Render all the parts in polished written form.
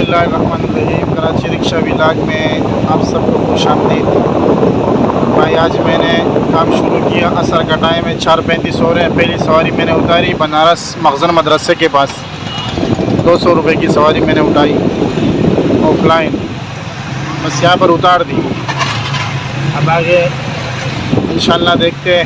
बिस्मिल्लाहिर्रहमानिर्रहीम। Karachi rickshaw village में आप सबको खुशामदीद। भाई आज मैंने काम शुरू किया। असर का टाइम है, 4:35 हो रहे हैं। पहली सवारी मैंने उतारी बनारस मखज़न मदरसे के पास। 200 रुपये की सवारी मैंने उठाई ऑफलाइन, बस यहाँ पर उतार दी। अब आगे इंशाल्लाह देखते हैं,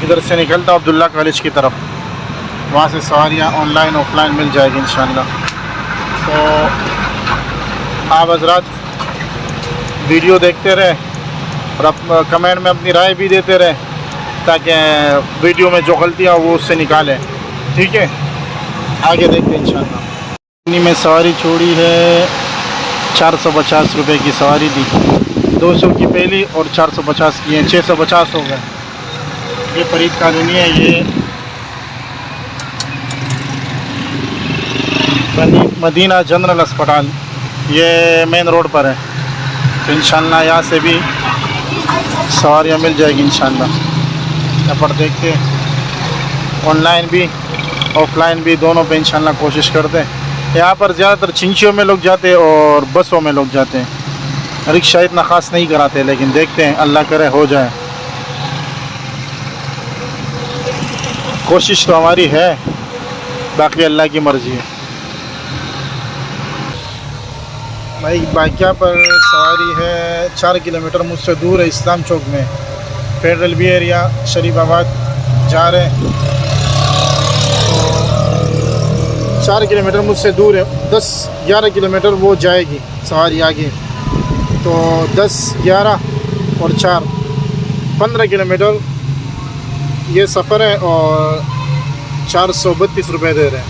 इधर से निकलता अब्दुल्ला कॉलेज की तरफ, वहाँ से सवारियाँ ऑनलाइन ऑफलाइन मिल जाएगी इंशाल्लाह। तो आप हज़रात वीडियो देखते रहें और कमेंट में अपनी राय भी देते रहें, ताकि वीडियो में जो गलतियाँ वो उससे निकालें। ठीक है, आगे देखते हैं इंशाल्लाह। में सवारी छोड़ी है, 450 रुपये की सवारी दी। 200 की पहली और 450 की है, 650 हो गए। ये फरीद कॉलोनी है, ये मदीना जनरल अस्पताल, ये मेन रोड पर है। तो इंशाल्लाह यहाँ से भी सवारियाँ मिल जाएगी इंशाल्लाह। यहाँ पर देखते हैं, ऑनलाइन भी ऑफलाइन भी दोनों पे इंशाल्लाह कोशिश करते हैं। यहाँ पर ज़्यादातर चिंचियों में लोग जाते हैं और बसों में लोग जाते हैं। रिक्शा इतना ख़ास नहीं कराते, लेकिन देखते हैं, अल्लाह करे हो जाए। कोशिश तो हमारी है, बाकी अल्लाह की मर्ज़ी है। भाई बाइकिया पर सवारी है, 4 किलोमीटर मुझसे दूर है, इस्लाम चौक में फेडरल बी एरिया शरीफाबाद जा रहे हैं। तो 4 किलोमीटर मुझसे दूर है, 10-11 किलोमीटर वो जाएगी सवारी आगे। तो 10, 11 और 4, 15 किलोमीटर ये सफ़र है और 432 रुपये दे रहे हैं।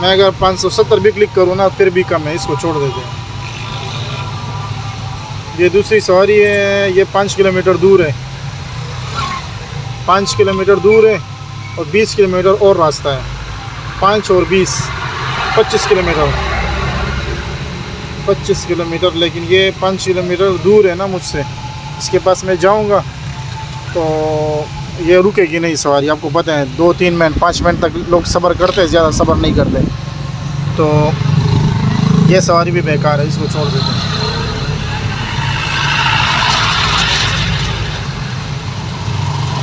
मैं अगर 570 भी क्लिक करूँ ना, फिर भी कम है, इसको छोड़ देते हैं। ये दूसरी सवारी है, ये 5 किलोमीटर दूर है, 5 किलोमीटर दूर है और 20 किलोमीटर और रास्ता है। 5 और 20, 25 किलोमीटर, 25 किलोमीटर। लेकिन ये 5 किलोमीटर दूर है ना मुझसे, इसके पास मैं जाऊंगा तो ये रुकेगी नहीं सवारी। आपको पता है 2-3 मिनट 5 मिनट तक लोग सब्र करते हैं, ज़्यादा सब्र नहीं करते। तो ये सवारी भी बेकार है, इसको छोड़ देते हैं।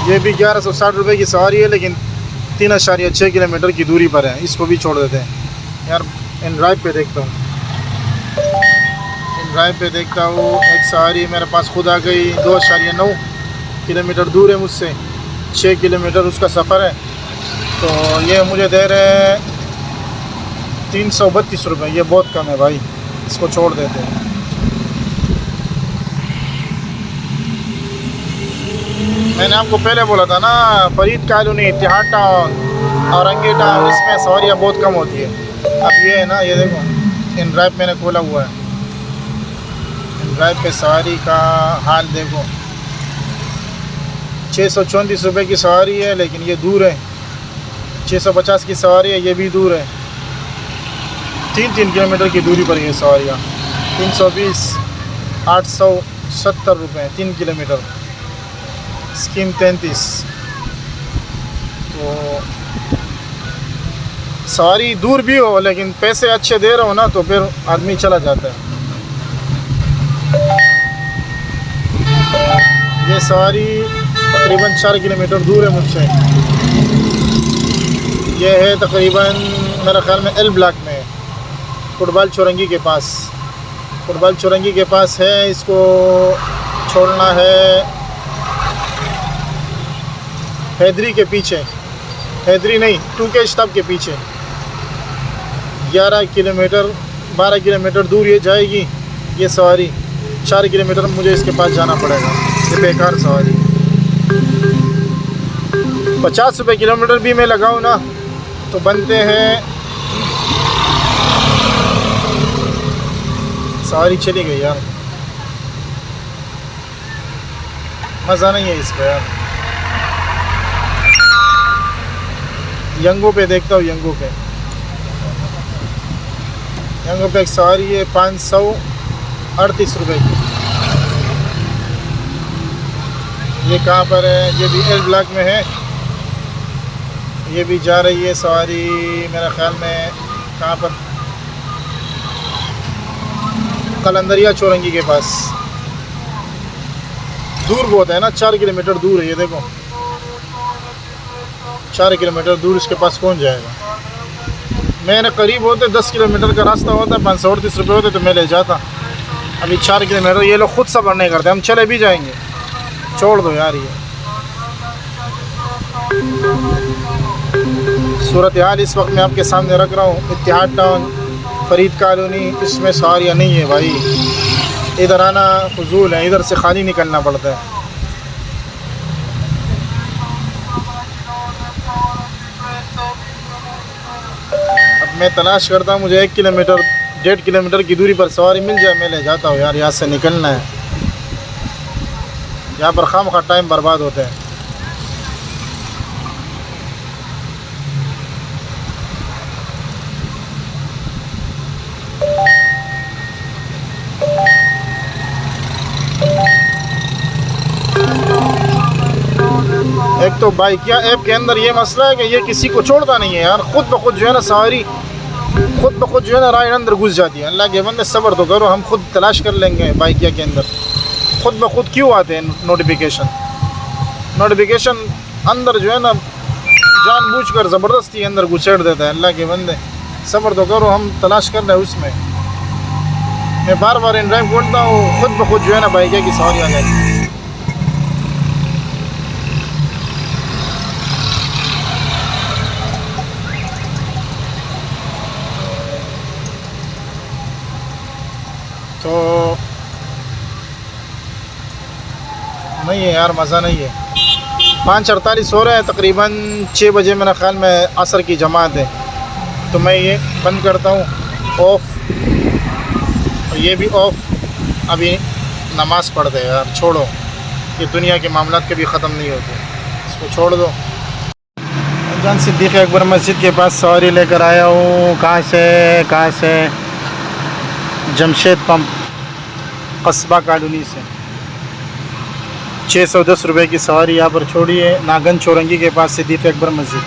ये भी 1160 रुपये की सवारी है, लेकिन 3.6 किलोमीटर की दूरी पर है, इसको भी छोड़ देते हैं। यार इन ड्राइव पे देखता हूँ, इन ड्राइव पे देखता हूँ, एक सवारी मेरे पास खुद आ गई। 2.9 किलोमीटर दूर है मुझसे, 6 किलोमीटर उसका सफ़र है। तो ये मुझे दे रहे 332 रुपये, ये बहुत कम है भाई, इसको छोड़ देते हैं। मैंने आपको पहले बोला था ना, फरीद कॉलोनी, इतिहाद टाउन, औरंगी टाउन, इसमें सवारियाँ बहुत कम होती है। अब ये है ना, ये देखो इन ड्राइव मैंने खोला हुआ है, इन ड्राइव पे सवारी का हाल देखो। 634 रुपये की सवारी है, लेकिन ये दूर है। 650 की सवारी है, ये भी दूर है। 3-3 किलोमीटर की दूरी पर ये सवारियाँ। 320, 870 रुपये 3 किलोमीटर, स्कीम 33। तो सवारी दूर भी हो, लेकिन पैसे अच्छे दे रहे हो ना, तो फिर आदमी चला जाता है। ये सवारी तकरीबन 4 किलोमीटर दूर है मुझसे। ये है तकरीबन मेरा ख्याल में एल ब्लॉक में, फुटबॉल चौरंगी के पास, फुटबॉल चौरंगी के पास है। इसको छोड़ना है हैदरी के पीछे, हैदरी नहीं 2K स्टॉप के पीछे। 11 किलोमीटर 12 किलोमीटर दूर ये जाएगी ये सवारी। 4 किलोमीटर मुझे इसके पास जाना पड़ेगा, ये बेकार सवारी। 50 रुपये किलोमीटर भी मैं लगाऊँ ना, तो बनते हैं। सवारी चली गई यार, मज़ा नहीं है इस पर यार। यंगो पे देखता हूँ, यंगो पे एक सवारी है 538 रुपये की। ये कहाँ पर है? ये भी एल ब्लॉक में है। ये भी जा रही है सवारी मेरा ख्याल में, कहाँ पर, कलंदरिया चौरंगी के पास। दूर बहुत है ना, 4 किलोमीटर दूर है। ये देखो 4 किलोमीटर दूर, इसके पास कौन जाएगा। मैंने करीब होते 10 किलोमीटर का रास्ता होता, 538 रुपये होते तो मैं ले जाता। अभी 4 किलोमीटर ये लोग खुद सफ़र नहीं करते, हम चले भी जाएंगे। छोड़ दो यार। ये सूरत हाल इस वक्त मैं आपके सामने रख रहा हूँ। इत्तिहाद टाउन, फरीद कॉलोनी, इसमें सवारियाँ नहीं है भाई। इधर आना फजूल है, इधर से खाली निकलना पड़ता है। अब मैं तलाश करता हूँ, मुझे 1 किलोमीटर 1.5 किलोमीटर की दूरी पर सवारी मिल जाए, मैं ले जाता हूँ यार। यहाँ से निकलना है, यहाँ पर खामखा टाइम बर्बाद होता है। एक तो बाइकिया ऐप के अंदर ये मसला है कि ये किसी को छोड़ता नहीं है यार। खुद ब खुद जो है ना सवारी, खुद ब खुद जो है ना राइड अंदर घुस जाती है। अल्लाह के बंदे सब्र तो करो, हम खुद तलाश कर लेंगे बाइकिया के अंदर। खुद ब खुद क्यों आते हैं नोटिफिकेशन अंदर जो है ना जानबूझकर ज़बरदस्ती अंदर घुसेड़ देता है। अल्लाह के बंदे सब्र तो करो, हम तलाश कर रहे हैं उसमें। मैं बार बार इन ड्राइव बोलता हूँ, खुद ब खुद जो है ना बाइकिया की सवारी आ जाती है। तो नहीं है यार, मज़ा नहीं है। 5:48 हो रहे हैं, तकरीबन 6 बजे मेरा ख्याल में असर की जमात है। तो मैं ये बंद करता हूँ, ऑफ़, और ये भी ऑफ़। अभी नमाज़ पढ़ दे यार, छोड़ो। ये दुनिया के मामलात कभी ख़त्म नहीं होते, इसको छोड़ दो। जान सिद्दीक़ अकबर मस्जिद के पास सवारी लेकर आया हूँ। कहाँ से? जमशेद पंप, कस्बा कॉलोनी से। 610 रुपये की सवारी यहाँ पर छोड़ी है, नागन चौरंगी के पास सिद्दीक़ अकबर मस्जिद।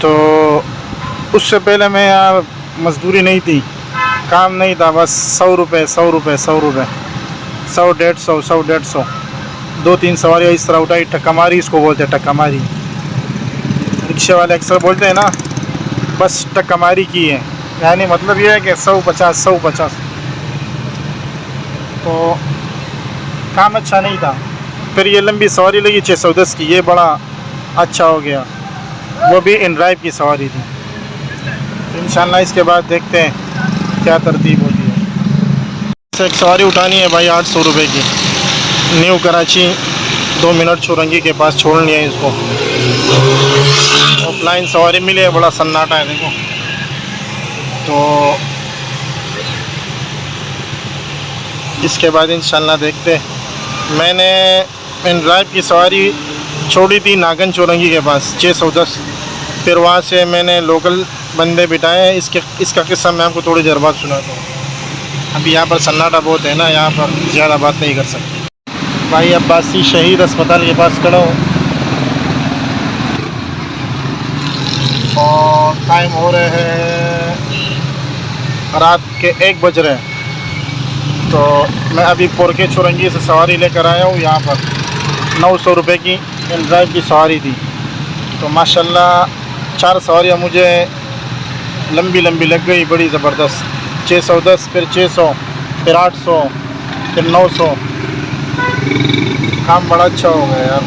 तो उससे पहले मैं यहाँ मजदूरी नहीं थी, काम नहीं था, बस 100 रुपये 100 2-3 सवारियाँ इस तरह उठाई। टक्का मारी इसको बोलते हैं, टक्का मारी। रिक्शे वाले अक्सर बोलते हैं ना, बस टक्का मारी की है, यानी मतलब ये है कि 150। तो काम अच्छा नहीं था। फिर ये लंबी सवारी लगी 610 की, ये बड़ा अच्छा हो गया। वो भी इन ड्राइव की सवारी थी। तो इंशाल्लाह इसके बाद देखते हैं क्या तरतीब होती है। एक सवारी उठानी है भाई 800 रुपये की, न्यू कराची 2 मिनट चौरंगी के पास छोड़नी है इसको। ऑफलाइन सवारी मिली है, बड़ा सन्नाटा है देखो। तो इसके बाद इंशाल्लाह देखते। मैंने इन ड्राइव की सवारी छोड़ी थी नागन चौरंगी के पास 610। फिर वहाँ से मैंने लोकल बंदे बिठाए। इसका किस्सा मैं आपको थोड़ी देर बाद सुनाता हूँ। अभी यहाँ पर सन्नाटा बहुत है ना, यहाँ पर ज़्यादा बात नहीं कर सकते। भाई अब्बासी शहीद अस्पताल के पास खड़ा हूँ और टाइम हो रहे हैं रात के 1 बज रहे हैं। तो मैं अभी पोरके चौरंगी से सवारी लेकर आया हूँ। यहाँ पर 900 रुपये की इन ड्राइव की सवारी थी। तो माशाल्लाह 4 सवारियाँ मुझे लंबी लग गई, बड़ी ज़बरदस्त। 610, फिर 600, फिर 800, फिर 900। काम बड़ा अच्छा हो गया यार।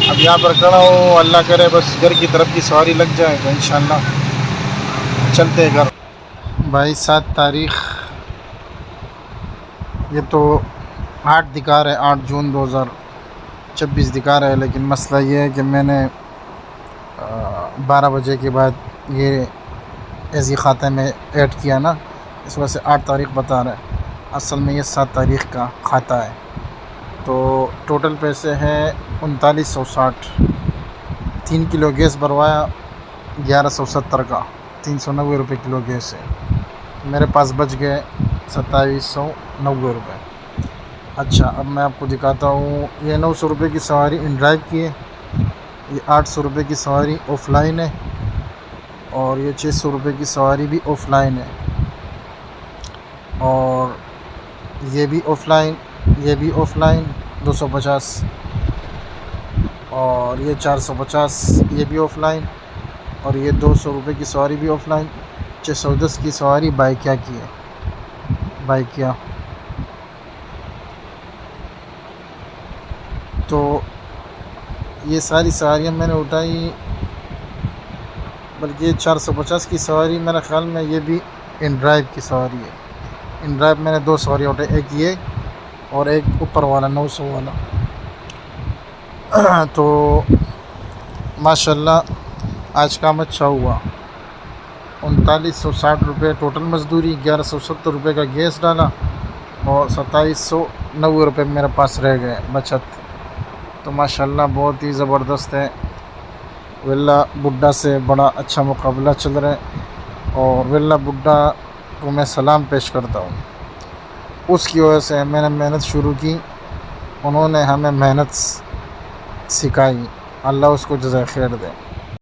अब यहाँ पर खड़ा हूँ, अल्लाह करे बस घर की तरफ की सवारी लग जाए तो इंशाल्लाह चलते हैं घर। भाई 7 तारीख़, ये तो 8 दिखा रहा है, 8 जून 2026 दिखा रहा है। लेकिन मसला ये है कि मैंने 12 बजे के बाद ये ऐसी खाते में ऐड किया ना, इस वजह से 8 तारीख़ बता रहा है। असल में ये 7 तारीख़ का खाता है। तो टोटल पैसे हैं 3960। 3 किलो गैस भरवाया 1170 का, 390 रुपये किलो गैस है। मेरे पास बच गए 2790 रुपये। अच्छा, अब मैं आपको दिखाता हूँ। ये 900 रुपये की सवारी इन ड्राइव की है, ये 800 रुपये की सवारी ऑफ़लाइन है, और ये 600 रुपये की सवारी भी ऑफ़लाइन है। ये भी ऑफ़लाइन, ये भी ऑफ़लाइन 250 और ये 450, ये भी ऑफ़लाइन और ये 200 रुपये की सवारी भी ऑफ़लाइन। 610 की सवारी बाइकिया की है, बाइकिया। तो ये सारी सवारियाँ मैंने उठाई, बल्कि 450 की सवारी मेरे ख़्याल में ये भी इन ड्राइव की सवारी है। इन ड्राइव मैंने 2 सवारी उठाई, एक ये और एक ऊपर वाला 900 वाला। तो माशाल्लाह आज काम अच्छा हुआ। 3960 रुपये टोटल मज़दूरी, 1170 रुपये का गैस डाला और 2790 रुपये मेरे पास रह गए बचत। तो माशाल्लाह बहुत ही ज़बरदस्त है। वेला बुड्ढा से बड़ा अच्छा मुकाबला चल रहा है और वेला बुड्ढा को मैं सलाम पेश करता हूँ। उसकी वजह से मैंने मेहनत शुरू की, उन्होंने हमें मेहनत सिखाई। अल्लाह उसको जज़ाए खैर दे।